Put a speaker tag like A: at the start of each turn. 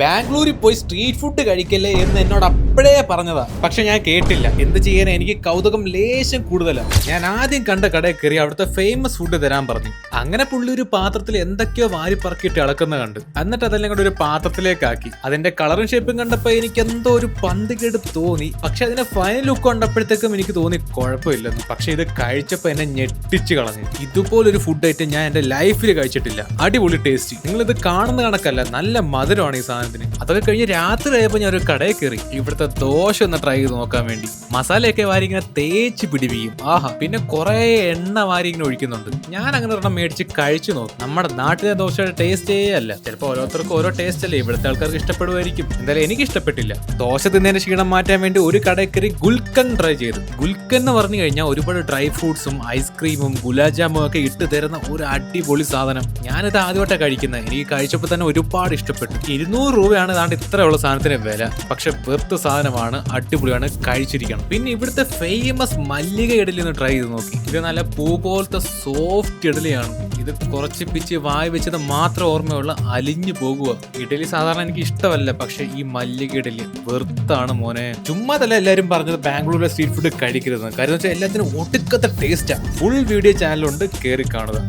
A: ബാംഗ്ലൂരിൽ പോയി street food കഴിക്കല്ലേ എന്ന് എന്നോട് അപ്പോഴേ പറഞ്ഞതാ. പക്ഷെ ഞാൻ കേട്ടില്ല. എന്ത് ചെയ്യാൻ, എനിക്ക് കൗതുകം ലേശം കൂടുതലാണ്. ഞാൻ ആദ്യം കണ്ട കടയിൽ കയറി അവിടുത്തെ ഫേമസ് ഫുഡ് തരാൻ പറഞ്ഞു. അങ്ങനെ പുള്ളി ഒരു പാത്രത്തിൽ എന്തൊക്കെയോ വാരി പറക്കിയിട്ട് ഇളക്കുന്ന കണ്ട്. എന്നിട്ട് അതെല്ലാം കൂടെ ഒരു പാത്രത്തിലേക്ക് ആക്കി. അതിന്റെ കളറും ഷേപ്പും കണ്ടപ്പോ എനിക്ക് എന്തോ ഒരു പന്തികേട് തോന്നി. പക്ഷെ അതിന്റെ ഫൈനൽ ലുക്ക് കണ്ടപ്പോഴത്തേക്കും എനിക്ക് തോന്നി കുഴപ്പമില്ലെന്ന്. പക്ഷെ ഇത് കഴിച്ചപ്പോ എന്നെ ഞെട്ടിച്ച് കളഞ്ഞു. ഇതുപോലൊരു ഫുഡ് ഐറ്റം ഞാൻ എന്റെ ലൈഫിൽ കഴിച്ചിട്ടില്ല. അടിപൊളി ടേസ്റ്റ്. നിങ്ങൾ ഇത് കാണുന്ന കണക്കല്ല, നല്ല മധുരമാണ് ഈ സാധനം. അതൊക്കെ കഴിഞ്ഞ് രാത്രി ആയപ്പോൾ ഞാൻ ഒരു കടയിൽ കയറി ഇവിടുത്തെ ദോശ ഒന്ന് ട്രൈ ചെയ്ത് നോക്കാൻ വേണ്ടി. മസാലയൊക്കെ വാരി ഇങ്ങനെ തേച്ച് പിടിപ്പിക്കും. ആഹാ, പിന്നെ കുറെ എണ്ണ വാരി ഇങ്ങനെ ഒഴിക്കുന്നുണ്ട്. ഞാൻ അങ്ങനെ ഒരെണ്ണം മേടിച്ച് കഴിച്ചു നോക്കും. നമ്മുടെ നാട്ടിലെ ദോശയുടെ ടേസ്റ്റേ അല്ല. ചിലപ്പോൾ ഓരോരുത്തർക്കും ഓരോ ടേസ്റ്റ് അല്ലേ, ഇവിടുത്തെ ആൾക്കാർക്ക് ഇഷ്ടപ്പെടുമായിരിക്കും. എന്തായാലും എനിക്ക് ഇഷ്ടപ്പെട്ടില്ല. ദോശ തിന്നതിന് ക്ഷീണം മാറ്റാൻ വേണ്ടി ഒരു കടയിൽ കയറി ഗുൽക്കൻ ട്രൈ ചെയ്തു. ഗുൽക്കൻ എന്ന് പറഞ്ഞു കഴിഞ്ഞാൽ ഒരുപാട് ഡ്രൈ ഫ്രൂട്ട്സും ഐസ്ക്രീമും ഗുലാബ് ജാമും ഒക്കെ ഇട്ട് തരുന്ന ഒരു അടിപൊളി സാധനം. ഞാനിത് ആദ്യമായിട്ടാണ് കഴിക്കുന്നത്. എനിക്ക് കഴിച്ചപ്പോൾ തന്നെ ഒരുപാട് ഇഷ്ടപ്പെട്ടു. 200 രൂപയാണ് ഇതാണ്ട് ഇത്രയുള്ള സാധനത്തിന് വില. പക്ഷെ വെറുത്ത സാധനമാണ്, അടിപൊളിയാണ്, കഴിച്ചിരിക്കണം. പിന്നെ ഇവിടുത്തെ ഫേമസ് മല്ലിക ഇഡലി ഒന്ന് ട്രൈ ചെയ്ത് നോക്കി. ഇത് നല്ല പൂ പോലത്തെ സോഫ്റ്റ് ഇഡലിയാണ്. ഇത് കുറച്ച് പിച്ച് വായി വെച്ചത് മാത്രം ഓർമ്മയുള്ള അലിഞ്ഞു പോകുക. ഇഡലി സാധാരണ എനിക്ക് ഇഷ്ടമല്ല, പക്ഷെ ഈ മല്ലിക ഇഡലി വെറുത്താണ് മോനെ. ചുമ്മാതല്ല എല്ലാവരും പറഞ്ഞത് ബാംഗ്ലൂരിലെ സ്ട്രീറ്റ് ഫുഡ് കഴിക്കരുത്. കാര്യം വെച്ചാൽ എല്ലാത്തിനും ഒടുക്കത്തെ ടേസ്റ്റാണ്. ഫുൾ വീഡിയോ ചാനലുണ്ട്, കയറി കാണുക.